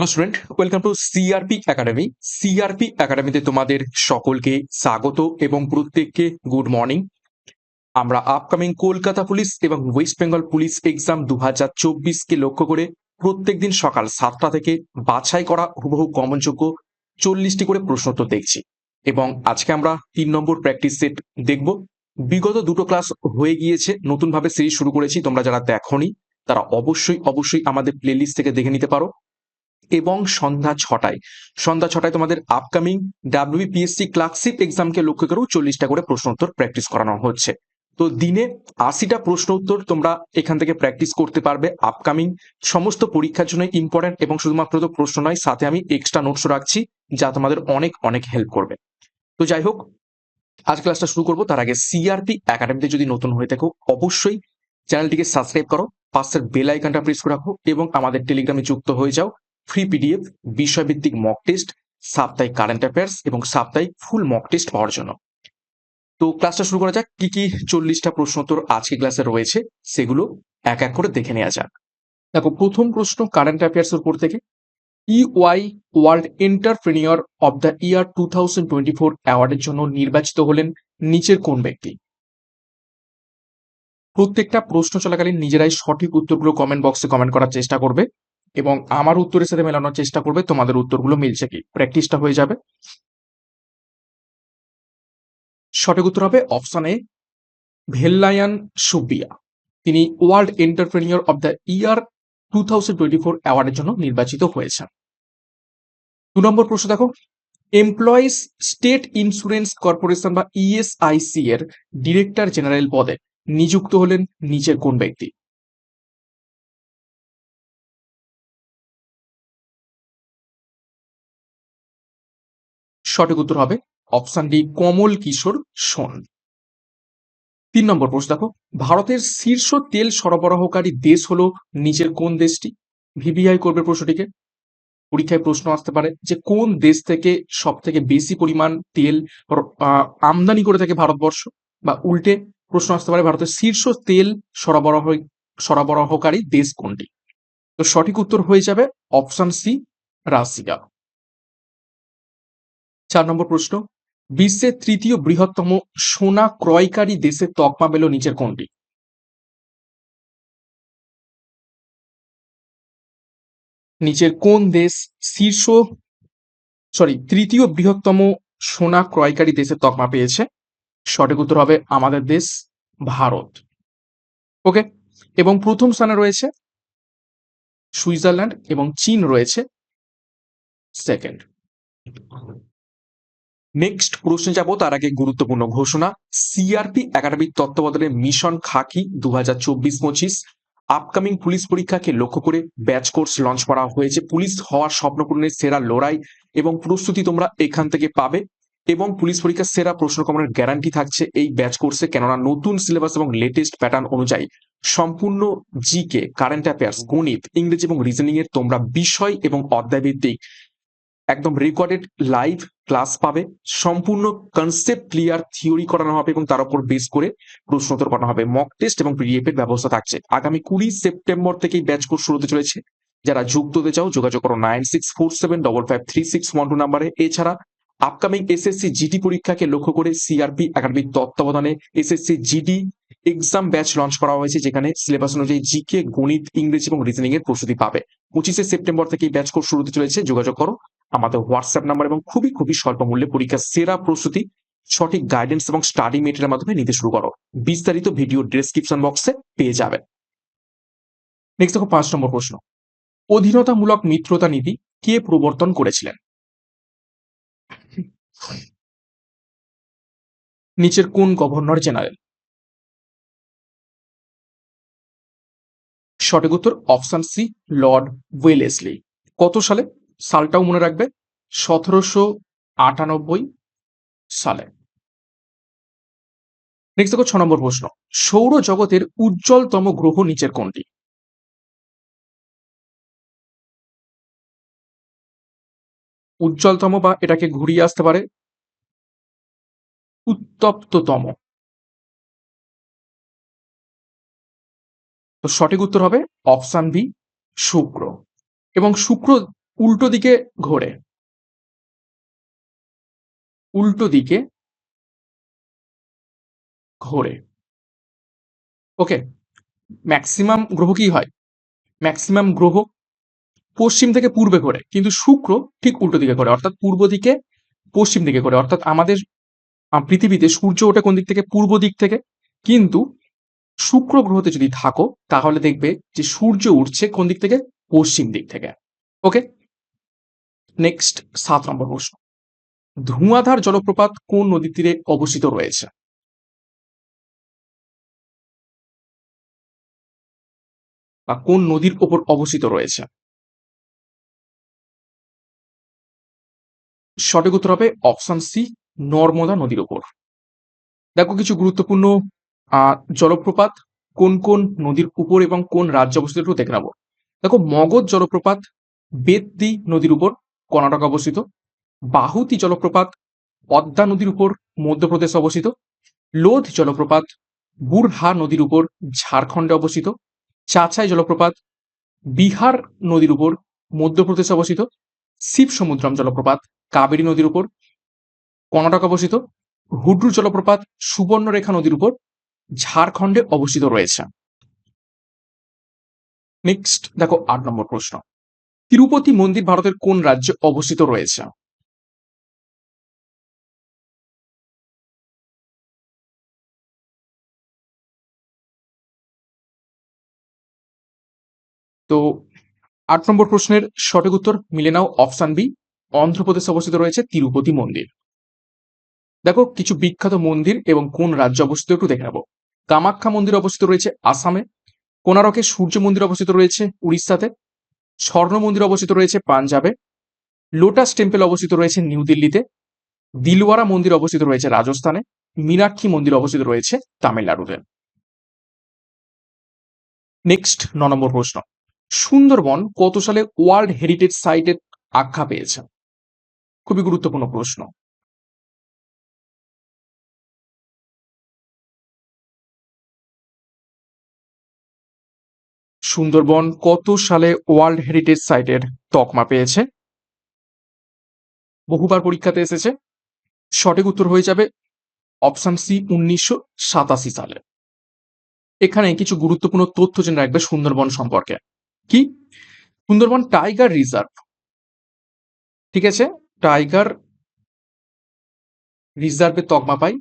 Student, welcome to CRP academy. CRP একাডেমিতে তোমাদের সকলকে স্বাগত এবং প্রত্যেককে গুড মর্নিং। আমরা আপকামিং কলকাতা পুলিশ এবং ওয়েস্ট বেঙ্গল পুলিশ এক্সাম 2024কে লক্ষ্য করে প্রত্যেকদিন সকাল 7টা থেকে বাছাই করা হুবহু কমনযোগ্য 40টি করে প্রশ্নোত্তর দেখছি এবং আজকে আমরা 3 নম্বর প্র্যাকটিস সেট দেখব। বিগত দুটো ক্লাস হয়ে গিয়েছে, নতুনভাবে সিরিজ শুরু করেছি। তোমরা যারা দেখোনি তারা অবশ্যই আমাদের প্লেলিস্ট থেকে দেখে নিতে পারো। এবং সন্ধ্যা ছটায় তোমাদের আপকামিং ডাব্লিউবিপিএসসি ক্লার্কশিপ এক্সামকে লক্ষ্য করেও 40টা করে প্রশ্ন উত্তর প্র্যাকটিস করানো হচ্ছে। তো দিনে 80টা প্রশ্ন উত্তর তোমরা এখান থেকে প্র্যাকটিস করতে পারবে। আপকামিং সমস্ত পরীক্ষার জন্য ইম্পর্টেন্ট এবং শুধুমাত্র তো প্রশ্ন নয়, সাথে আমি এক্সট্রা নোটসও রাখছি যা তোমাদের অনেক অনেক হেল্প করবে। তো যাই হোক, আজ ক্লাসটা শুরু করবো। তার আগে সিআরপি একাডেমিতে যদি নতুন হয়ে থাকো অবশ্যই চ্যানেলটিকে সাবস্ক্রাইব করো, পাশের বেল আইকনটা প্রেস করে রাখো এবং আমাদের টেলিগ্রামে যুক্ত হয়ে যাও। ফ্রি পিডিএফ, বিষয়ভিত্তিক মক টেস্ট, সাপ্তাহিক কারেন্ট অ্যাফেয়ার্স এবং সাপ্তাহিক ফুল মক টেস্ট পাওয়ার জন্য। তো ক্লাসটা শুরু করা যাক। কি কি 40টা প্রশ্ন উত্তর আজকে ক্লাসে রয়েছে সেগুলো এক এক করে দেখে নেওয়া যাক। দেখো, প্রথম প্রশ্ন কারেন্ট অ্যাফেয়ার্স এর উপর থেকে। EY World Entrepreneur of the Year 2024 অ্যাওয়ার্ডের জন্য নির্বাচিত হলেন নিচের কোন ব্যক্তি? প্রত্যেকটা প্রশ্ন চলাকালীন নিজেরাই সঠিক উত্তরগুলো কমেন্ট বক্সে কমেন্ট করার চেষ্টা করবে এবং আমার উত্তরের সাথে মেলানোর চেষ্টা করবে তোমাদের উত্তরগুলো মিলছে কি। প্র্যাকটিসটা হয়ে যাবে। সঠিক উত্তর হবে অপশন এ, ভেল্লায়ান সুব্বিয়া। তিনি world Entrepreneur of the Year 2024 অ্যাওয়ার্ডের জন্য নির্বাচিত হয়েছেন। 2 নম্বর প্রশ্ন দেখো, এমপ্লয়িজ স্টেট ইন্স্যুরেন্স কর্পোরেশন বা ইএসআইসি এর ডিরেক্টর জেনারেল পদে নিযুক্ত হলেন নিচের কোন ব্যক্তি? সঠিক উত্তর হবে অপশন ডি, কমল কিশোর সোন। 3 নম্বর প্রশ্ন দেখো, ভারতের শীর্ষ তেল সরবরাহকারী দেশ হলো নিচের কোন দেশটি? ভিভিআই করবে প্রশ্নটিকে। পরীক্ষায় প্রশ্ন আসতে পারে যে কোন দেশ থেকে সব থেকে বেশি পরিমাণ তেল আমদানি করে থাকে ভারতবর্ষ, বা উল্টে প্রশ্ন আসতে পারে ভারতের শীর্ষ তেল সরবরাহকারী দেশ কোনটি? তো সঠিক উত্তর হয়ে যাবে অপশন সি, রাশিয়া। 4 নম্বর প্রশ্ন, বিশ্বের তৃতীয় বৃহত্তম সোনা ক্রয়কারী দেশের তকমা পেল নিচের কোনটি? নিচের কোন দেশ শীর্ষ তৃতীয় বৃহত্তম সোনা ক্রয়কারী দেশের তকমা পেয়েছে? সঠিক উত্তর হবে আমাদের দেশ, ভারত। ওকে। এবং প্রথম স্থানে রয়েছে সুইজারল্যান্ড এবং চীন রয়েছে সেকেন্ড। নেক্সট প্রশ্নে যাব তার আগে গুরুত্বপূর্ণ ঘোষণা। সিআরপি একাডেমির তত্ত্বাবধানে মিশন খাকি 2024-25 আপকামিং পুলিশ পরীক্ষাকে লক্ষ্য করে ব্যাচ কোর্স লঞ্চ করা হয়েছে। পুলিশ হওয়ার স্বপ্ন পূরণের সেরা লড়াই এবং প্রস্তুতি তোমরা এখান থেকে পাবে এবং পুলিশ পরীক্ষার সেরা প্রশ্ন কমনের গ্যারান্টি থাকছে এই ব্যাচ কোর্সে, কেননা নতুন সিলেবাস এবং লেটেস্ট প্যাটার্ন অনুযায়ী সম্পূর্ণ জিকে, কারেন্ট অ্যাফেয়ার্স, গণিত, ইংরেজি এবং রিজনিং এর তোমরা বিষয় এবং অধ্যায় ভিত্তিক একদম রেকর্ডেড লাইভ ক্লাস পাবে। সম্পূর্ণ কনসেপ্ট ক্লিয়ার থিওরি করানো হবে এবং তার উপর বেস করে প্রশ্নোত্তর করানো হবে। মক টেস্ট এবং পিডিএফ এর ব্যবস্থা থাকছে। আগামী 20 সেপ্টেম্বর থেকেই ব্যাচ কোর্স শুরু হতে চলেছে। যারা যুক্ত হতে চাও যোগাযোগ করো 9647553612 নাম্বারে। এছাড়া আপকামিং এসএসসি জিডি পরীক্ষাকে লক্ষ্য করে সিআরপি একাডেমির তত্ত্বাবধানে SSC GD exam batch launch করা হয়েছে, যেখানে সিলেবাস অনুযায়ী জিকে, গণিত, ইংরেজি এবং রিজনিং এর প্রস্তুতি পাবে। 25 সেপ্টেম্বর থেকে ব্যাচ কোর্স শুরু হতে চলেছে। যোগাযোগ করো আমাদের হোয়াটসঅ্যাপ নাম্বার এবং খুবই স্বল্প মূল্যে পরীক্ষার সেরা প্রস্তুতি, সঠিক গাইডেন্স এবং স্টাডি মেটেরিয়ালের মাধ্যমে নিতে শুরু করো। বিস্তারিত ভিডিও ডেসক্রিপশন বক্সে পেয়ে যাবেন। নেক্সট দেখো 5 নম্বর প্রশ্ন, অধীনতামূলক মিত্রতা নীতি কে প্রবর্তন করেছিলেন? নিচের কোন গভর্নর জেনারেল? সঠিক উত্তর অপশন সি, লর্ড ওয়েলেসলি। কত সালে? সালটাও মনে রাখবে, 1798 সালে। নেক্সট দেখো 6 নম্বর প্রশ্ন, সৌরজগতের উজ্জ্বলতম গ্রহ নিচের কোনটি? উজ্জ্বলতম বা এটাকে ঘুরিয়ে আসতে পারে উত্তপ্ততম। তো সঠিক উত্তর হবে অপশন বি, শুক্র। এবং শুক্র উল্টো দিকে ঘোরে, উল্টো দিকে ঘোরে। ওকে, ম্যাক্সিমাম গ্রহ কি হয়, ম্যাক্সিমাম গ্রহ পশ্চিম থেকে পূর্বে ঘোরে, কিন্তু শুক্র ঠিক উল্টো দিকে ঘোরে, অর্থাৎ পূর্ব দিকে পশ্চিম দিকে ঘোরে। অর্থাৎ আমাদের পৃথিবীতে সূর্য ওঠে কোন দিক থেকে, পূর্ব দিক থেকে, কিন্তু শুক্র গ্রহতে যদি থাকো তাহলে দেখবে যে সূর্য উঠছে কোন দিক থেকে, পশ্চিম দিক থেকে। ওকে, নেক্সট 7 নম্বর প্রশ্ন, ধোঁয়াধার জলপ্রপাত কোন নদীর তীরে অবস্থিত রয়েছে? বা কোন নদীর ওপর অবস্থিত রয়েছে? সঠিক উত্তর হবে অপশন সি, নর্মদা নদীর ওপর। দেখো কিছু গুরুত্বপূর্ণ জলপ্রপাত কোন কোন নদীর উপর এবং কোন রাজ্যে অবস্থিত একটু দেখে নেবো। দেখো মগধ জলপ্রপাত বেত্তি নদীর উপর, কর্ণাটক অবস্থিত। বাহুতি জলপ্রপাত পদ্মা নদীর উপর, মধ্যপ্রদেশ অবস্থিত। লোধ জলপ্রপাত বুরহা নদীর উপর, ঝাড়খণ্ডে অবস্থিত। চাচাই জলপ্রপাত বিহার নদীর উপর, মধ্যপ্রদেশে অবস্থিত। শিব সমুদ্রম জলপ্রপাত কাবেরী নদীর উপর, কর্ণাটক অবস্থিত। হুড্রু জলপ্রপাত সুবর্ণরেখা নদীর উপর, ঝাড়খণ্ডে অবস্থিত রয়েছে। নেক্সট দেখো 8 নম্বর প্রশ্ন, তিরুপতি মন্দির ভারতের কোন রাজ্যে অবস্থিত রয়েছে? তো 8 নম্বর প্রশ্নের সঠিক উত্তর মিলে নাও অপশন বি, অন্ধ্রপ্রদেশে অবস্থিত রয়েছে তিরুপতি মন্দির। দেখো কিছু বিখ্যাত মন্দির এবং কোন রাজ্যে অবস্থিত একটু দেখে নেবো। কামাখ্যা মন্দির অবস্থিত রয়েছে আসামে। কোণারকে সূর্য মন্দির অবস্থিত রয়েছে উড়িষ্যাতে। স্বর্ণ মন্দির অবস্থিত রয়েছে পাঞ্জাবে। লোটাস টেম্পল অবস্থিত রয়েছে নিউ দিল্লিতে। দিলওয়ারা মন্দির অবস্থিত রয়েছে রাজস্থানে। মীনাক্ষী মন্দির অবস্থিত রয়েছে তামিলনাড়ুতে। নেক্সট 9 নম্বর প্রশ্ন, সুন্দরবন কত সালে ওয়ার্ল্ড হেরিটেজ সাইটের আখ্যা পেয়েছে? খুবই গুরুত্বপূর্ণ প্রশ্ন। সুন্দরবন কত সালে ওয়ার্ল্ড হেরিটেজ সাইটের তকমা পেয়েছে? বহুবার পরীক্ষাতে এসেছে। সঠিক উত্তর হয়ে যাবে অপশন সি, 1987 সালে। এখানে কিছু গুরুত্বপূর্ণ তথ্য জেনে রাখবে সুন্দরবন সম্পর্কে। কি? সুন্দরবন টাইগার রিজার্ভ, ঠিক আছে, টাইগার রিজার্ভের তকমা পাই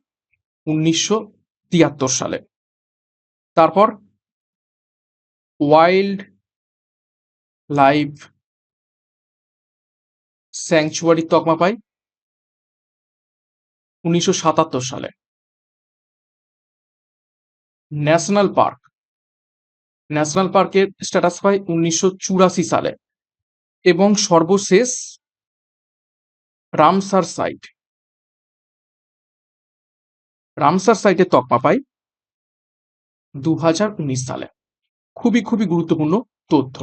1973 সালে। তারপর ওয়াইল্ড লাইফ স্যাংচুয়ারি তকমা পাই 1977 সালে। ন্যাশনাল পার্ক, ন্যাশনাল পার্কের স্ট্যাটাস পায় 1984 সালে। এবং সর্বশেষ রামসার সাইট, রামসার সাইটের তকমা পাই 2019 সালে। খুবই খুবই গুরুত্বপূর্ণ তথ্য।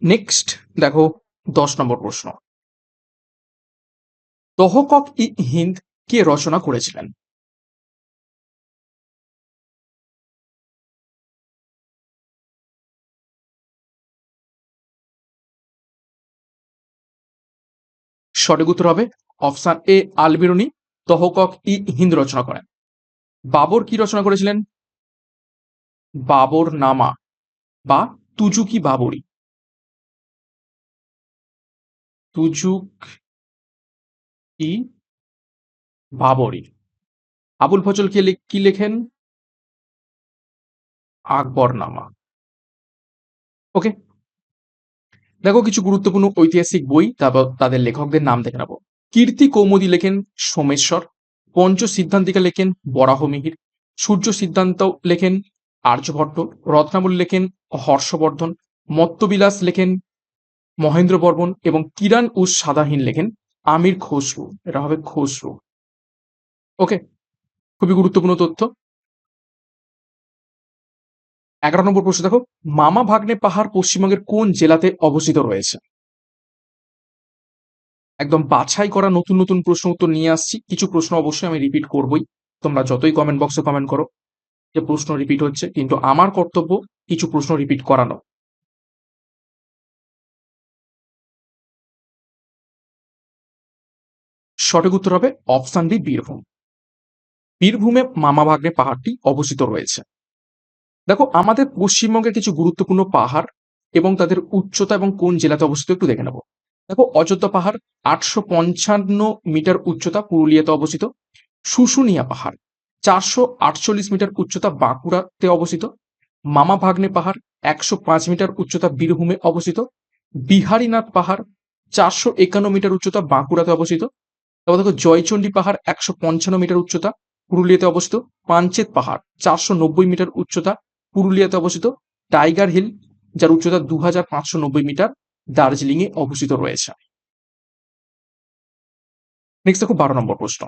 নেক্সট দেখো 10 নম্বর প্রশ্ন, তহকক ই হিন্দ কে রচনা করেছিলেন? সঠিক উত্তর হবে অপশন এ, আল বিরুনি তহকক ই হিন্দ রচনা করেন। বাবর কি রচনা করেছিলেন? বাবর নামা বা তুজুকি বাবরি, তুজুক ই বাবরি। আবুল ফজল কি লেখেন? আকবর নামা। ওকে, দেখো কিছু গুরুত্বপূর্ণ ঐতিহাসিক বই, তারপর তাদের লেখকদের নাম দেখে নেবো। কীর্তি কৌমুদী লেখেন সোমেশ্বর। পঞ্চ সিদ্ধান্তিকা লেখেন বরাহমিহির। সূর্য সিদ্ধান্ত লেখেন আর্যভট্ট। রত্নাবলী লেখেন হর্ষবর্ধন। মত্তবিলাস লেখেন মহেন্দ্র বর্মন এবং কিরান উস সাদাহীন লেখেন আমির খসরু। এটা হবে খসরু। ওকে, খুবই গুরুত্বপূর্ণ তথ্য। 11 নম্বর প্রশ্ন দেখো, মামা ভাগ্নে পাহাড় পশ্চিমবঙ্গের কোন জেলাতে অবস্থিত রয়েছে? একদম বাছাই করা নতুন নতুন প্রশ্ন উত্তর নিয়ে আসছি। কিছু প্রশ্ন অবশ্যই আমি রিপিট করবই, তোমরা যতই কমেন্ট বক্সে কমেন্ট করো যে প্রশ্ন রিপিট হচ্ছে, কিন্তু আমার কর্তব্য কিছু প্রশ্ন রিপিট করানো। সঠিক উত্তর হবে অপশন বি বীরভূম। বীরভূমে মামা ভাগ্নে পাহাড়টি অবস্থিত রয়েছে। দেখো আমাদের পশ্চিমবঙ্গের কিছু গুরুত্বপূর্ণ পাহাড় এবং তাদের উচ্চতা এবং কোন জেলাতে অবস্থিত একটু দেখে নেব। দেখো অযোধ্যা পাহাড় 855 মিটার উচ্চতা পুরুলিয়াতে অবস্থিত। শুশুনিয়া পাহাড় 448 মিটার উচ্চতা বাঁকুড়াতে অবস্থিত। মামা ভাগ্নে পাহাড় 105 মিটার উচ্চতা বীরভূমে অবস্থিত। বিহারীনাথ পাহাড় 451 মিটার উচ্চতা বাঁকুড়াতে অবস্থিত। তারপর দেখো জয়চণ্ডী পাহাড় 155 মিটার উচ্চতা পুরুলিয়াতে অবস্থিত। পাঞ্চেত পাহাড় 490 মিটার উচ্চতা পুরুলিয়াতে অবস্থিত। টাইগার হিল যার উচ্চতা 2590 মিটার দার্জিলিং এ অবস্থিত রয়েছে। নেক্সট দেখো 12 নম্বর প্রশ্ন,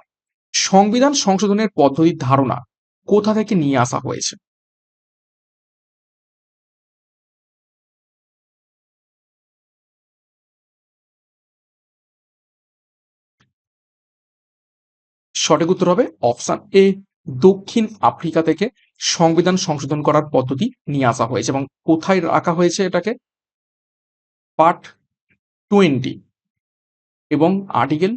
সংবিধান সংশোধনের পদ্ধতির ধারণা কোথা থেকে নিয়ে আসা হয়েছে? সঠিক উত্তর হবে অপশন এ, দক্ষিণ আফ্রিকা থেকে সংবিধান সংশোধন করার পদ্ধতি নিয়ে আসা হয়েছে। এবং কোথায় রাখা হয়েছে এটাকে? পার্ট 20 এবং আর্টিকেল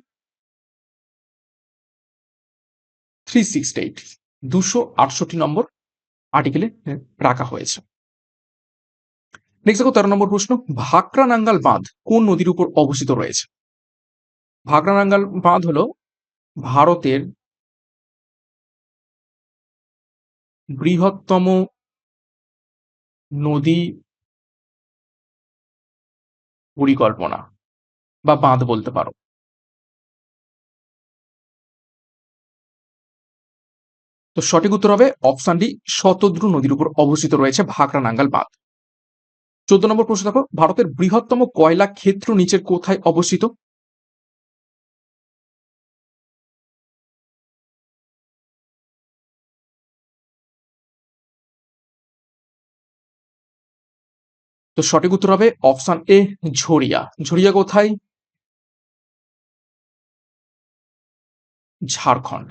368, 268 নম্বর আর্টিকেলে রাখা হয়েছে। নেক্সট দেখো 13 নম্বর প্রশ্ন, ভাকরা নাঙ্গাল বাঁধ কোন নদীর উপর অবস্থিত রয়েছে? ভাকরা নাঙ্গাল বাঁধ হলো ভারতের বৃহত্তম নদী পরিকল্পনা বা বাঁধ বলতে পারো। তো সঠিক উত্তর হবে অপশন ডি, শতদ্রু নদীর উপর অবস্থিত রয়েছে ভাকরা নাঙ্গাল বাঁধ। 14 নম্বর প্রশ্ন দেখো, ভারতের বৃহত্তম কয়লা ক্ষেত্র নিচের কোথায় অবস্থিত? তো সঠিক উত্তর হবে অপশন এ, ঝরিয়া। ঝরিয়া কোথায়? ঝাড়খণ্ড।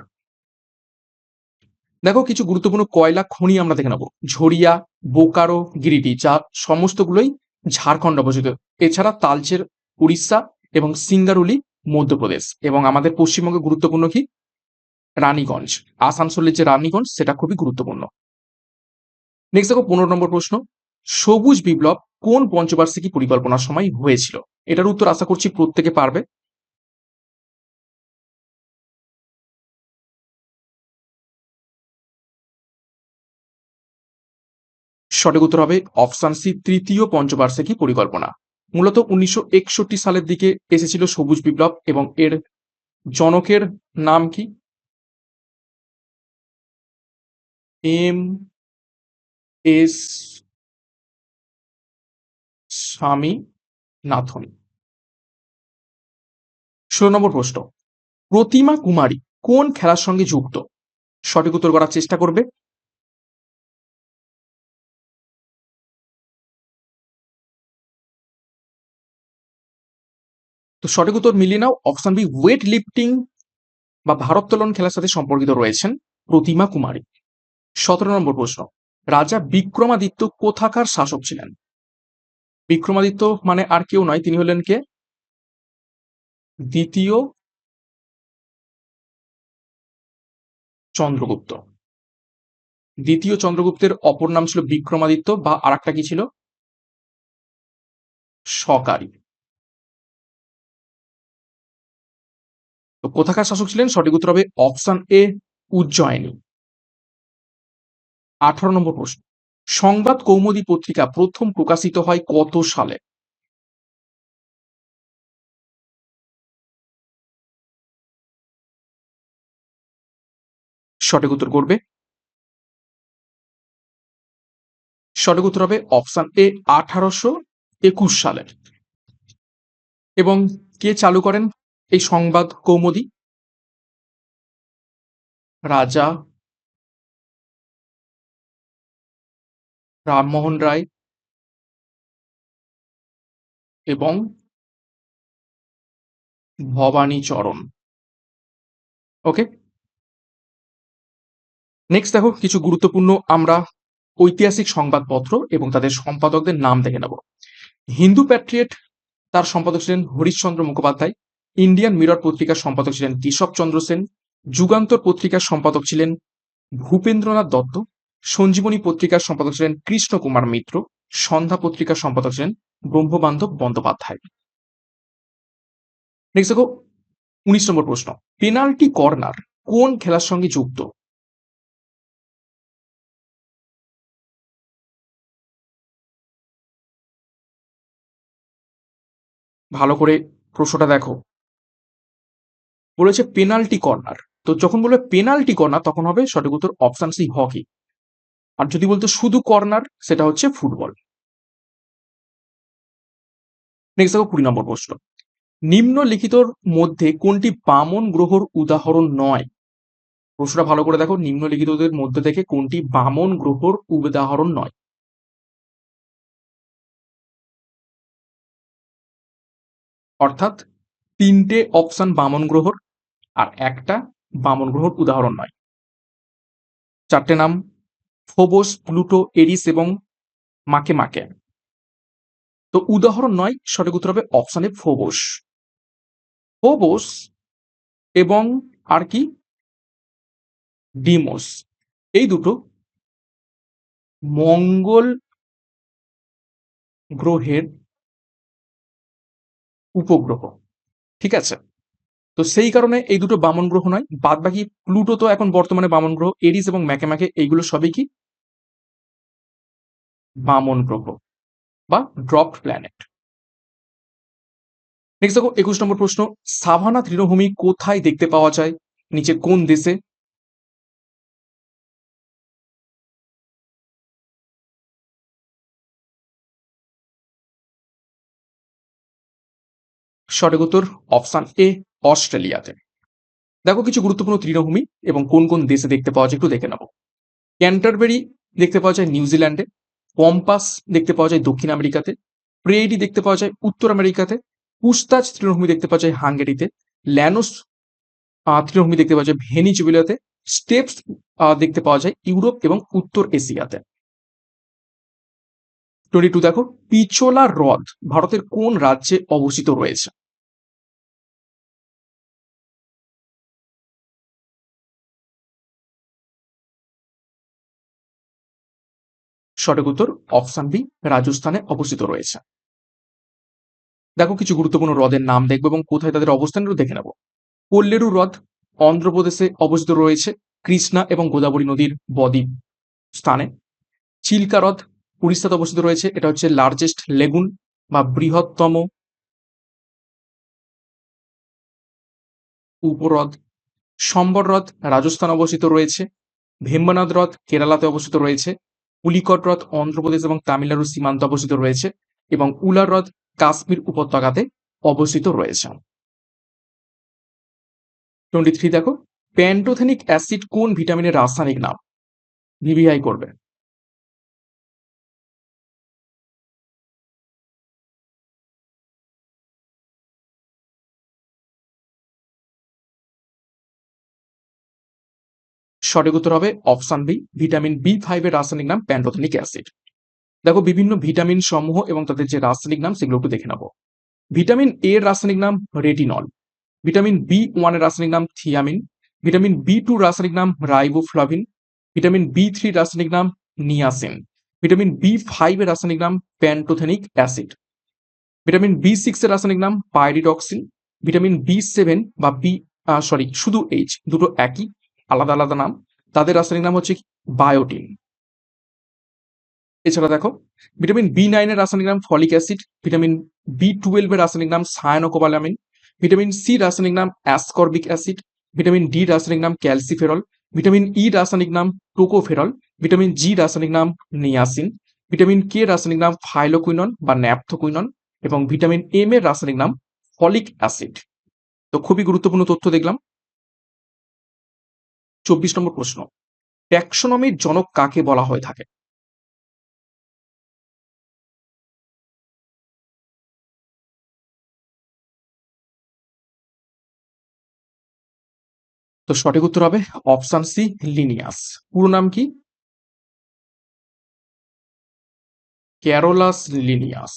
দেখো কিছু গুরুত্বপূর্ণ কয়লা খনি আমরা দেখে নেবো। ঝরিয়া, বোকারো, গিরিডি, যা সমস্তগুলোই ঝাড়খণ্ড অবস্থিত। এছাড়া তালচের উড়িষ্যা এবং সিঙ্গারুলি মধ্যপ্রদেশ। এবং আমাদের পশ্চিমবঙ্গে গুরুত্বপূর্ণ কি? রানীগঞ্জ, আসানসোলের যে রানীগঞ্জ সেটা খুবই গুরুত্বপূর্ণ। নেক্সট দেখো 15 নম্বর প্রশ্ন, সবুজ বিপ্লব কোন পঞ্চবার্ষিকী পরিকল্পনার সময় হয়েছিল? এটার উত্তর আশা করছি প্রত্যেকে পারবে। সঠিক উত্তর হবে অপশন সি, তৃতীয় পঞ্চবার্ষিকী পরিকল্পনা। মূলত 1961 সালের দিকে এসেছিল সবুজ বিপ্লব এবং এর জনকের নাম কি? M S Swaminathan. 16 নম্বর প্রশ্ন, প্রতিমা কুমারী কোন খেলার সঙ্গে যুক্ত? সঠিক উত্তর করার চেষ্টা করবে। তো সঠিক উত্তর মিলিয়ে নাও, অপশন বি, ওয়েট লিফটিং বা ভারোত্তোলন খেলার সাথে সম্পর্কিত রয়েছেন প্রতিমা কুমারী। 17 নম্বর প্রশ্ন, রাজা বিক্রমাদিত্য কোথাকার শাসক ছিলেন? বিক্রমাদিত্য মানে আর কেউ নয়, তিনি হলেন কে? দ্বিতীয় চন্দ্রগুপ্ত। দ্বিতীয় চন্দ্রগুপ্তের অপর নাম ছিল বিক্রমাদিত্য বা আরেকটা কি ছিল? সকারি। তো কোথাকার শাসক ছিলেন? সঠিক উত্তর হবে অপশন এ, উজ্জয়িনী। 18 নম্বর প্রশ্ন, সংবাদ কৌমুদী পত্রিকা প্রথম প্রকাশিত হয় কত সালে? সঠিক উত্তর করবে। সঠিক উত্তর হবে অপশন এ, 1821 সালে। এবং কে চালু করেন এই সংবাদ কৌমুদী? রাজা রামমোহন রায় এবং ভবানী চরণ। ওকে, নেক্সট দেখো কিছু গুরুত্বপূর্ণ আমরা ঐতিহাসিক সংবাদপত্র এবং তাদের সম্পাদকদের নাম দেখে নেব। হিন্দু প্যাট্রিয়ট, তার সম্পাদক ছিলেন হরিশচন্দ্র মুখোপাধ্যায়। ইন্ডিয়ান মিরর পত্রিকার সম্পাদক ছিলেন কেশবচন্দ্র সেন, যুগান্তর পত্রিকার সম্পাদক ছিলেন ভূপেন্দ্রনাথ দত্ত, সঞ্জীবনী পত্রিকার সম্পাদক ছিলেন কৃষ্ণ কুমার মিত্র, সন্ধ্যা পত্রিকার সম্পাদক ছিলেন ব্রহ্মবান্ধব বন্দ্যোপাধ্যায়। নেক্সট দেখো 19 নম্বর প্রশ্ন, পেনাল্টি কর্নার কোন খেলার সঙ্গে যুক্ত? ভালো করে প্রশ্নটা দেখো। বলেছে পেনাল্টি কর্নার, তো যখন বলবে পেনাল্টি কর্নার তখন হবে সঠিক উত্তর অপশন সি হকি। আর যদি বলতো শুধু কর্নার সেটা হচ্ছে ফুটবল। নেক্সট দেখো 20 নম্বর প্রশ্ন, নিম্নলিখিতর মধ্যে কোনটি বামন গ্রহর উদাহরণ নয়? প্রশ্নটা ভালো করে দেখো, নিম্নলিখিতদের মধ্যে থেকে কোনটি বামন গ্রহর উদাহরণ নয়? অর্থাৎ তিনটে অপশন বামন গ্রহর আর একটা বামন গ্রহর উদাহরণ নয়। চারটে নাম, ফোবস, প্লুটো, এরিস এবং মাকে মাকে। তো উদাহরণ নয়, সঠিক উত্তর হবে অপশনে ফোবস। ফোবস এবং আর কি ডিমোস, এই দুটো মঙ্গল গ্রহের উপগ্রহ, ঠিক আছে? তো সেই কারণে এই দুটো বামন গ্রহ নয়, বাদ বাকি প্লুটো তো এখন বর্তমানে বামন গ্রহ, এরিস এবং ম্যাকে এইগুলো সবই কি বামন গ্রহ বা ড্রপড প্ল্যানেট। নেক্সট দেখো 21 নম্বর প্রশ্ন, সাভানা তৃণভূমি কোথায় দেখতে পাওয়া যায়? নিচে কোন দেশে? সঠিক উত্তর অপশন এ অস্ট্রেলিয়াতে। দেখো কিছু গুরুত্বপূর্ণ তৃণভূমি এবং কোন কোন দেশে দেখতে পাওয়া যায় একটু দেখে নেবো। ক্যান্টারবেরি দেখতে পাওয়া যায় নিউজিল্যান্ডে, পম্পাস দেখতে পাওয়া যায় দক্ষিণ আমেরিকাতে, প্রেরি দেখতে পাওয়া যায় উত্তর আমেরিকাতে, পুস্তাচ তৃণভূমি দেখতে পাওয়া যায় হাঙ্গেরিতে, ল্যানোস তৃণভূমি দেখতে পাওয়া যায় ভেনিজুয়েলাতে, স্টেপস দেখতে পাওয়া যায় ইউরোপ এবং উত্তর এশিয়াতে। 22 দেখো, পিচোলা হ্রদ ভারতের কোন রাজ্যে অবস্থিত রয়েছে? সঠিক উত্তর অপশন বি রাজস্থানে অবস্থিত রয়েছে। দেখো কিছু গুরুত্বপূর্ণ হ্রদের নাম দেখবো এবং কোথায় তাদের অবস্থান একটু দেখে নেব। কোল্লেরু হ্রদ অন্ধ্রপ্রদেশে অবস্থিত রয়েছে কৃষ্ণা এবং গোদাবরী নদীর বদ্বীপ স্থানে। চিল্কা হ্রদ উড়িষ্যাতে অবস্থিত রয়েছে, এটা হচ্ছে লার্জেস্ট লেগুন বা বৃহত্তম উপহ্রদ। সম্বর হ্রদ রাজস্থান অবস্থিত রয়েছে, ভেম্বনাথ হ্রদ কেরালাতে অবস্থিত রয়েছে, পুলিকট হ্রদ অন্ধ্রপ্রদেশ এবং তামিলনাড়ুর সীমান্তে অবস্থিত রয়েছে এবং উলার হ্রদ কাশ্মীর উপত্যকাতে অবস্থিত রয়েছে। 23 দেখো, প্যান্টোথেনিক অ্যাসিড কোন ভিটামিনের রাসায়নিক নাম? ভিভিআই করবে। সঠিক উত্তর হবে অপশন বি ভিটামিন বি5 এর রাসায়নিক নাম প্যান্টোথেনিক অ্যাসিড। দেখো বিভিন্ন ভিটামিন সমূহ এবং তাদের যে রাসায়নিক নাম সেগুলো একটু দেখে নেবো। ভিটামিন এ এর রাসায়নিক নাম রেটিনল, ভিটামিন বি1 এর রাসায়নিক নাম থিয়ামিন, ভিটামিন বি2 রাসায়নিক নাম রাইবোফ্লাভিন, ভিটামিন বি3 রাসায়নিক নাম নিয়াসিন, ভিটামিন বি5 এর রাসায়নিক নাম প্যান্টোথেনিক অ্যাসিড, ভিটামিন বি6 এর রাসায়নিক নাম পাইরিডক্সিন, ভিটামিন বি7 বা সরি শুধু এইচ দুটো একই, আলাদা আলাদা নাম, তাদের রাসায়নিক নাম হচ্ছে বায়োটিন। এছাড়া দেখো ভিটামিন বি9 এর রাসায়নিক নাম ফলিক অ্যাসিড, ভিটামিন বি12 এর রাসায়নিক নাম সায়ানোকোবালামিন, ভিটামিন সি রাসায়নিক নাম অ্যাসকর্বিক অ্যাসিড, ভিটামিন ডি রাসায়নিক নাম ক্যালসিফেরল, ভিটামিন ই রাসায়নিক নাম টোকোফেরল, ভিটামিন জি রাসায়নিক নাম নিয়াসিন, ভিটামিন কে রাসায়নিক নাম ফাইলোকুইনন বা ন্যাপথোকুইনন এবং ভিটামিন এম এর রাসায়নিক নাম ফলিক অ্যাসিড। তো খুবই গুরুত্বপূর্ণ তথ্য দেখলাম। 24 নম্বর প্রশ্ন, ট্যাক্সোনমির জনক কাকে বলা হয়ে থাকে? তো সঠিক উত্তর হবে অপশন সি লিনিয়াস। পুরো নাম কি? Carolus Linnaeus.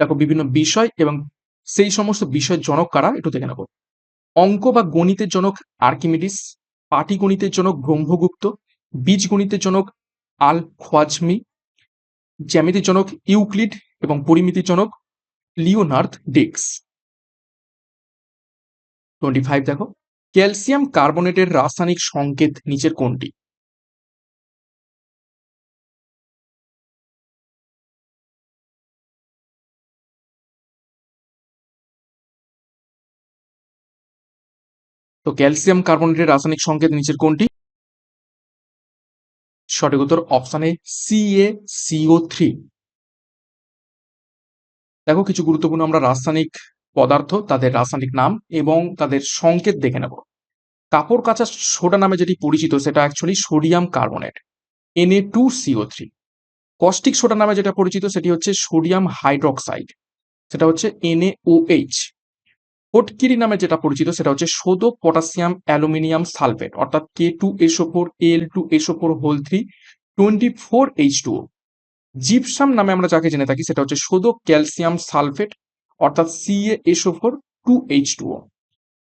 দেখো বিভিন্ন বিষয় এবং সেই সমস্ত বিষয়ের জনক কারা একটু দেখে নেব। অঙ্ক বা গণিতের জনক আর্কিমিডিস, পাটিগণিতের জনক ব্রহ্মগুপ্ত, বীজগণিতের জনক আল খোয়াজমি, জ্যামিতির জনক ইউক্লিড এবং পরিমিতির জনক লিওনার্দ ডিক্স। 25 দেখো, ক্যালসিয়াম কার্বনেটের রাসায়নিক সংকেত নিচের কোনটি? তো ক্যালসিয়াম কার্বনেটের রাসায়নিক সংকেত নিচের কোনটি? সঠিক উত্তর অপশন এ CaCO3। দেখো কিছু গুরুত্বপূর্ণ আমরা রাসায়নিক পদার্থ, তাদের রাসায়নিক নাম এবং তাদের সংকেত দেখে নেব। কাপড় কাচা সোডা নামে যেটি পরিচিত সেটা actually sodium carbonate, Na2CO3। Caustic soda নামে যেটা পরিচিত সেটি হচ্ছে সোডিয়াম হাইড্রক্সাইড, সেটা হচ্ছে NaOH। ফটকিরি নামে যেটা পরিচিত সেটা হচ্ছে সোদো পটাশিয়াম অ্যালুমিনিয়াম সালফেট অর্থাৎ K2SO4 Al2SO4 3 24H2O। জিপসাম নামে আমরা যাকে জেনে থাকি সেটা হচ্ছে সোদো ক্যালসিয়াম সালফেট অর্থাৎ CaSO4 2H2O।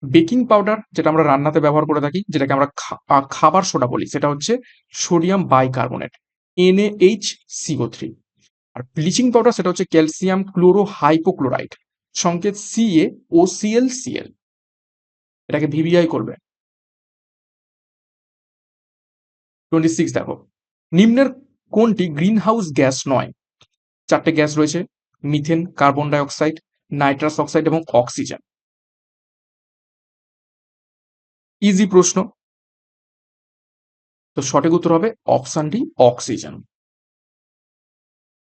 বেকিং পাউডার যেটা আমরা রান্নাতে ব্যবহার করে থাকি, যেটাকে আমরা খাবার সোডা বলি, সেটা হচ্ছে সোডিয়াম বাইকার্বনেট, NaHCO3। আর ব্লিচিং পাউডার সেটা হচ্ছে ক্যালসিয়াম ক্লোরো হাইপোক্লোরাইড, সংকেত CaOClCl। এটাকে ভিভিআই করবে। 26 দেখো, নিম্নের কোনটি গ্রিন হাউস গ্যাস নয়? চারটে গ্যাস রয়েছে, methane, carbon die oxide, nitrous oxide এবং অক্সিজেন। ইজি প্রশ্ন, তো সঠিক উত্তর হবে অপশন ডি অক্সিজেন।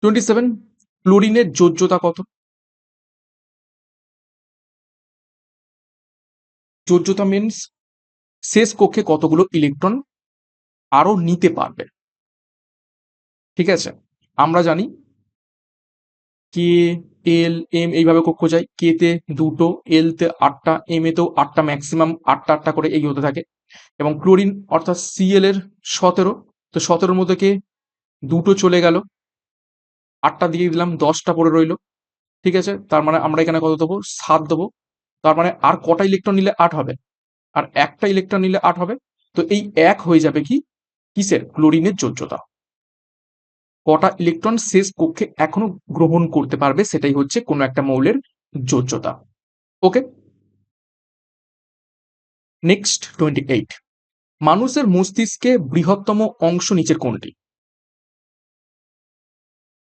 27, ক্লোরিনের যোজ্যতা কত? যোজ্যতা মিনস শেষ কক্ষে কতগুলো ইলেকট্রন আরো নিতে পারবে। ঠিক আছে, আমরা জানি কে, এল, এম এইভাবে কক্ষ যায়, কে তে দুটো, এল তে 8টা, এম এতেও 8টা, ম্যাক্সিমাম 8টা করে এই হতে থাকে। এবং ক্লোরিন অর্থাৎ Cl এর 17, তো 17-র মধ্যে কে দুটো চলে গেল, 8টা দিয়ে দিলাম, 10টা পড়ে রইল। ঠিক আছে, তার মানে আমরা এখানে কত দেবো? 7 দেবো। তার মানে আর কটা ইলেকট্রন নিলে 8 হবে? আর একটা ইলেকট্রন নিলে 8 হবে। তো এই 1 হয়ে যাবে কি কিসের? ক্লোরিনের যোজ্যতা। কটা ইলেকট্রন শেষ কক্ষে এখনো গ্রহণ করতে পারবে সেটাই হচ্ছে কোনো একটা মৌলের যোজ্যতা। ওকে, নেক্সট 28, মানুষের মস্তিষ্কে বৃহত্তম অংশ নিচের কোনটি?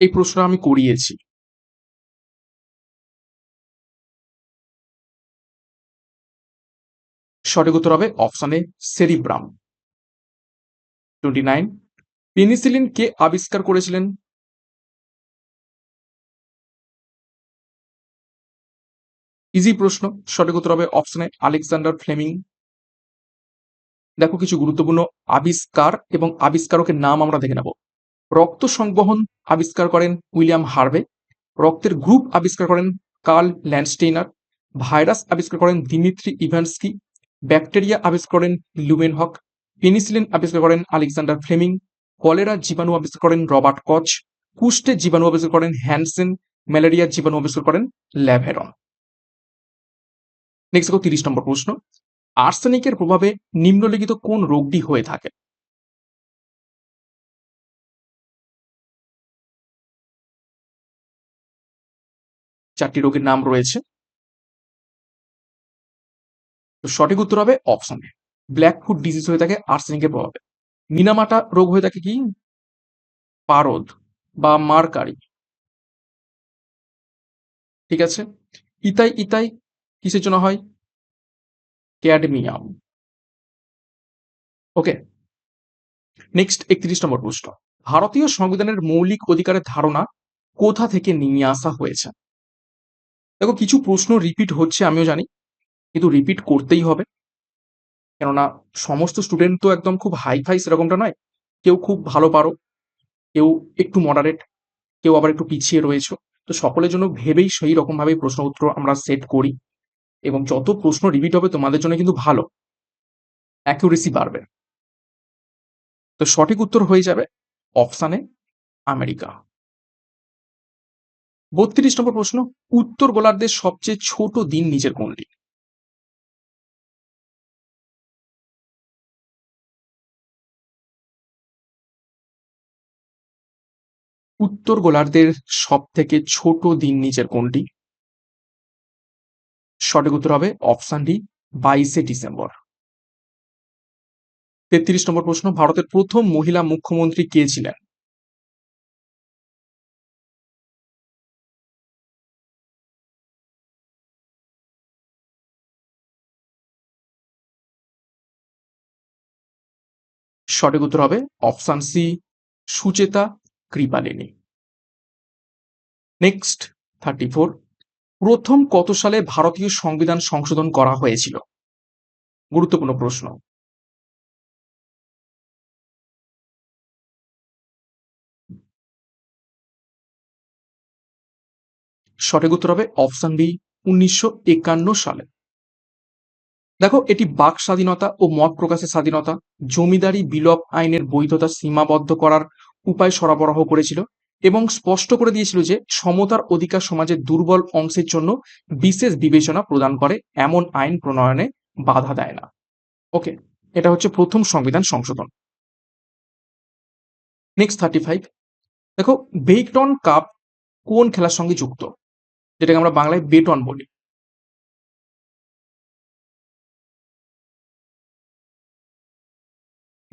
এই প্রশ্নটা আমি করিয়েছি। সঠিক উত্তর হবে অপশন এ সেরিব্রাম। 29, পেনিসিলিন কে আবিষ্কার করেছিলেন? ইজি প্রশ্ন, সঠিক উত্তর হবে অপশন এ আলেকজান্ডার ফ্লেমিং। দেখো কিছু গুরুত্বপূর্ণ আবিষ্কার এবং আবিষ্কারকের নাম আমরা দেখে নেব। রক্ত সংবহন আবিষ্কার করেন উইলিয়াম হার্ভে। রক্তের গ্রুপ আবিষ্কার করেন কার্ল ল্যান্ডস্টেইনার। ভাইরাস আবিষ্কার করেন দিমিত্রি ইভানস্কি। ব্যাকটেরিয়া আবিষ্কার করেন লুমেনহক। পেনিসিলিন আবিষ্কার করেন আলেকজান্ডার ফ্লেমিং। কলেরা জীবাণু আবিষ্কার করেন রবার্ট কচ। কুষ্ঠের জীবাণু আবিষ্কার করেন হ্যানসেন। ম্যালেরিয়ার জীবাণু আবিষ্কার করেন ল্যাভেরন। নেক্সট দেখো 30 নম্বর প্রশ্ন, আর্সেনিকের প্রভাবে নিম্নলিখিত কোন রোগটি হয়ে থাকে? চারটি রোগের নাম রয়েছে, তো সঠিক উত্তর হবে option A black foot disease হয়ে থাকে আর্সেনিকের প্রভাবে। মিনামাটা রোগ হয়ে থাকে কি? পারদ বা মার্কারি। ঠিক আছে, ইতাই ইতাই কিসের জন্য হয়? ক্যাডমিয়াম। ওকে, নেক্সট 31 নম্বর প্রশ্ন, ভারতীয় সংবিধানের মৌলিক অধিকারের ধারণা কোথা থেকে নিয়ে আসা হয়েছে? দেখো কিছু প্রশ্ন রিপিট হচ্ছে আমিও জানি, কিন্তু রিপিট করতেই হবে, কেননা সমস্ত স্টুডেন্ট তো একদম খুব হাই ফাই সেরকমটা নয়। কেউ খুব ভালো পারো, কেউ একটু মডারেট, কেউ আবার একটু পিছিয়ে রয়েছে। তো সকলের জন্য ভেবেই সেই রকম ভাবে প্রশ্ন উত্তর আমরা সেট করি, এবং যত প্রশ্ন রিপিট হবে তোমাদের জন্য কিন্তু ভালো, অ্যাকিউরেসি বাড়বে। তো সঠিক উত্তর হয়ে যাবে অপশানে আমেরিকা। 32 নম্বর প্রশ্ন, উত্তর গোলার্ধের সবচেয়ে ছোট দিন নিচের কোনটি? উত্তর গোলার্ধের সব থেকে ছোট দিন নিচের কোনটি? সঠিক উত্তর হবে অপশন ডি, 22শে ডিসেম্বর। 33 নম্বর প্রশ্ন, ভারতের প্রথম মহিলা মুখ্যমন্ত্রী কে ছিলেন? সঠিক উত্তর হবে option C, Sucheta Kripalani. Next 34, প্রথম কত সালে ভারতীয় সংবিধান সংশোধন করা হয়েছিল? গুরুত্বপূর্ণ প্রশ্ন। সঠিক উত্তর হবে অপশন বি, 1951 সালে। দেখো, এটি বাক স্বাধীনতা ও মত প্রকাশের স্বাধীনতা, জমিদারি বিলোপ আইনের বৈধতা সীমাবদ্ধ করার উপায় সরবরাহ করেছিল এবং স্পষ্ট করে দিয়েছিল যে সমতার অধিকার সমাজের দুর্বল অংশের জন্য বিশেষ বিবেচনা প্রদান করে, এমন আইন প্রণয়নে বাধা দেয় না। ওকে, এটা হচ্ছে প্রথম সংবিধান সংশোধন। নেক্সট 35, দেখো, বেটন কাপ কোন খেলার সঙ্গে যুক্ত, যেটাকে আমরা বাংলায় বেটন বলি?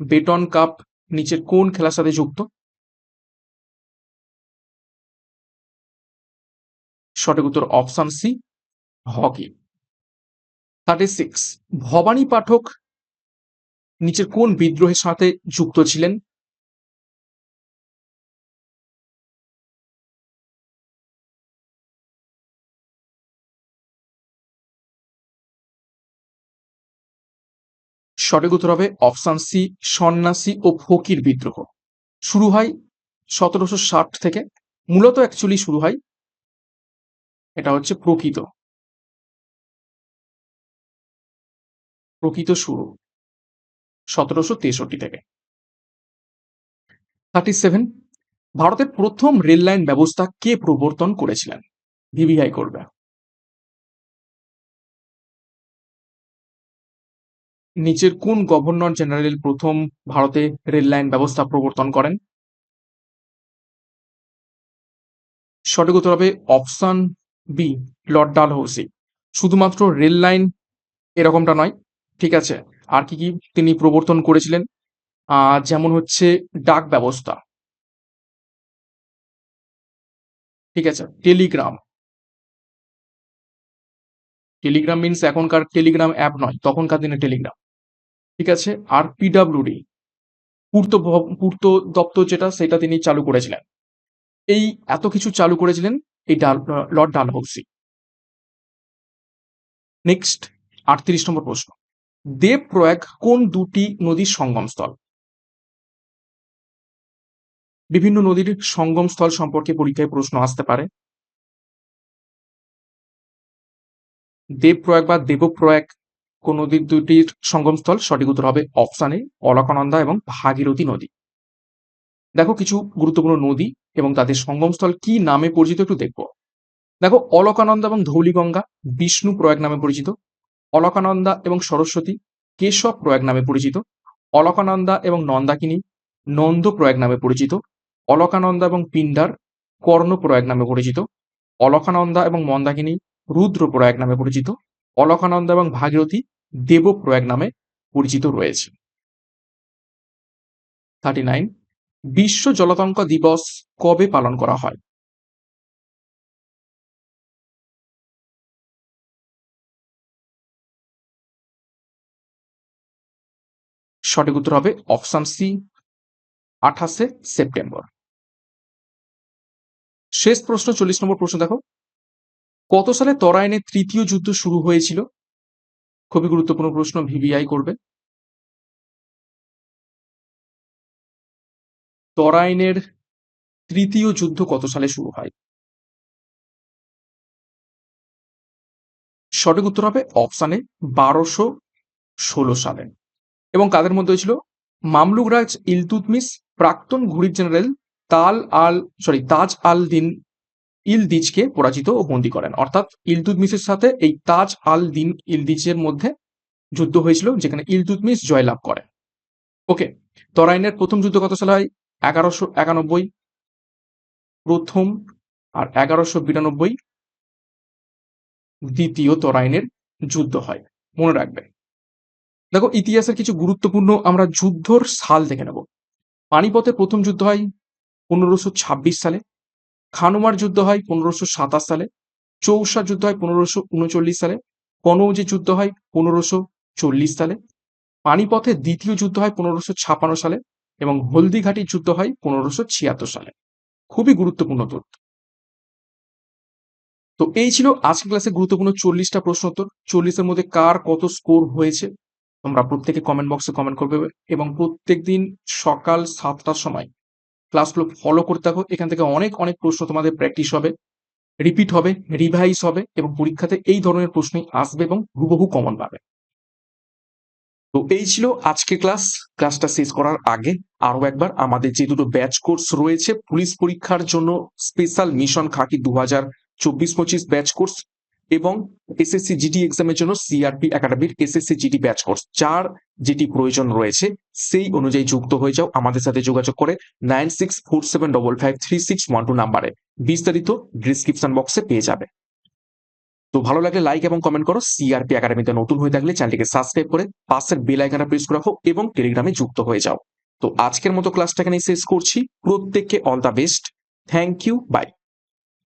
বেটন কাপ নিচের কোন খেলার সাথে যুক্ত? সঠিক উত্তর অপশন সি, হকি। 36, ভবানী পাঠক নিচের কোন বিদ্রোহের সাথে যুক্ত ছিলেন? সঠিক উত্তর হবে অপশন সি, সন্ন্যাসী ও ফকির বিদ্রোহ। শুরু হয় 1760 থেকে, মূলত অ্যাকচুয়ালি শুরু হয়, এটা হচ্ছে প্রকৃত প্রকৃত শুরু 1763 থেকে। 37, ভারতের প্রথম রেল লাইন ব্যবস্থা কে প্রবর্তন করেছিলেন? ভিভিআই করবে। নিচের কোন গভর্নর জেনারেল প্রথম ভারতে রেল লাইন ব্যবস্থা প্রবর্তন করেন? সঠিক উত্তর হবে অপশন বি, লর্ড ডালহৌসি। শুধুমাত্র রেল লাইন এরকমটা নয়, ঠিক আছে, আর কি কি তিনি প্রবর্তন করেছিলেন? যেমন হচ্ছে ডাক ব্যবস্থা, ঠিক আছে, টেলিগ্রাম। টেলিগ্রাম মিনস এখনকার টেলিগ্রাম অ্যাপ নয়, তখনকার দিনে টেলিগ্রাম, ঠিক আছে। আর পিডাব্লিউডি, পূর্ত দপ্তর যেটা, সেটা তিনি চালু করেছিলেন। এই এত কিছু চালু করেছিলেন এই লর্ড ডালহৌসি। নেক্সট 38 নম্বর প্রশ্ন, দেব প্রয়াগ কোন দুটি নদীর সঙ্গমস্থল? বিভিন্ন নদীর সঙ্গমস্থল সম্পর্কে পরীক্ষায় প্রশ্ন আসতে পারে। দেবপ্রয়াগ বা দেবপ্রয়াগ কোন নদীর দুটির সঙ্গমস্থল? সঠিক উত্তর হবে অপশন এ, অলকানন্দা এবং ভাগীরথী নদী। দেখো, কিছু গুরুত্বপূর্ণ নদী এবং তাদের সঙ্গমস্থল কি নামে পরিচিত একটু দেখবো। দেখো, অলকানন্দা এবং ধৌলিগঙ্গা বিষ্ণু প্রয়াগ নামে পরিচিত। অলকানন্দা এবং সরস্বতী কেশব প্রয়াগ নামে পরিচিত। অলকানন্দা এবং নন্দাকিনী নন্দ প্রয়াগ নামে পরিচিত। অলকানন্দা এবং পিন্ডার কর্ণ প্রয়াগ নামে পরিচিত। অলকানন্দা এবং মন্দাকিনী রুদ্র প্রয়াগ নামে পরিচিত। অলকানন্দা এবং ভাগীরথী দেবপ্রয়াগ নামে পরিচিত রয়েছে। 39, বিশ্ব জলাতঙ্ক দিবস কবে পালন করা হয়? সঠিক উত্তর হবে অপশন সি, 28শে সেপ্টেম্বর। শেষ প্রশ্ন, 40 নম্বর প্রশ্ন, দেখো, কত সালে তরাইনের তৃতীয় যুদ্ধ শুরু হয়েছিল? খুবই গুরুত্বপূর্ণ প্রশ্ন, ভিভিআই করবে। তরাইনের তৃতীয় যুদ্ধ কত সালে শুরু হয়? সঠিক উত্তর হবে অপশন এ, 1216 সালে। এবং কাদের মধ্যে হয়েছিল? মামলুক রাজ ইলতুৎমিশ, প্রাক্তন ঘুরিদ জেনারেল তাজ আল দিন ইলদিজকে পরাজিত ও বন্দী করেন। অর্থাৎ ইলতুৎমিশের সাথে এই তাজ আল দিন ইলদিজের মধ্যে যুদ্ধ হয়েছিল, যেখানে ইলতুৎমিশ জয়লাভ করে। ওকে, তরাইনের প্রথম যুদ্ধ কত সালে হয়? 1191 প্রথম, আর 1192 দ্বিতীয় তরাইনের যুদ্ধ হয়, মনে রাখবে। দেখো, ইতিহাসের কিছু গুরুত্বপূর্ণ আমরা যুদ্ধর সাল দেখে নেব। পানিপথের প্রথম যুদ্ধ হয় 1526 সালে, খানুমার যুদ্ধ হয় 1527 সালে, চৌসা যুদ্ধ হয় 1539 সালে, কনৌজি যুদ্ধ হয় 1540 সালে, পানিপথের দ্বিতীয় যুদ্ধ হয় 1556 সালে এবং হলদিঘাটির যুদ্ধ হয় 1576 সালে। খুবই গুরুত্বপূর্ণ তথ্য। তো এই ছিল আজকের ক্লাসে গুরুত্বপূর্ণ 40টা প্রশ্ন উত্তর। 40-এর মধ্যে কার কত স্কোর হয়েছে তোমরা প্রত্যেকে কমেন্ট বক্সে কমেন্ট করবে, এবং প্রত্যেকদিন সকাল 7টার সময় ক্লাসগুলো ফলো করতে থাকো। এখান থেকে অনেক অনেক প্রশ্ন তোমাদের প্র্যাকটিস হবে, রিপিট হবে, রিভাইজ হবে, এবং পরীক্ষাতে এই ধরনের প্রশ্নই আসবে এবং হুবহু কমন পাবে। তো এই ছিল আজকের ক্লাস। ক্লাসটা শেষ করার আগে আরো একবার আমাদের যে দুটো ব্যাচ কোর্স রয়েছে পুলিশ পরীক্ষার জন্য, স্পেশাল মিশন খাকি 2024-25 ব্যাচ কোর্স এবং এসএসসি জিডি এক্সামের জন্য সিআরপি একাডেমির এসএসসি জিডি ব্যাচ কোর্স, যার যেটি প্রয়োজন রয়েছে সেই অনুযায়ী যুক্ত হয়ে যাও আমাদের সাথে যোগাযোগ করে 9647553612 নাম্বারে। বিস্তারিত ডিসক্রিপশন বক্সে পেয়ে যাবে। তো ভালো লাগলে লাইক এবং কমেন্ট করো। সিআরপি একাডেমিতে নতুন হয়ে থাকলে চ্যানেলটিকে সাবস্ক্রাইব করে পাশের বেল আইকনটা প্রেস করে রাখো এবং টেলিগ্রামে যুক্ত হয়ে যাও। তো আজকের মতো ক্লাসটা এখানেই শেষ করছি। প্রত্যেককে all the best. Thank you, by.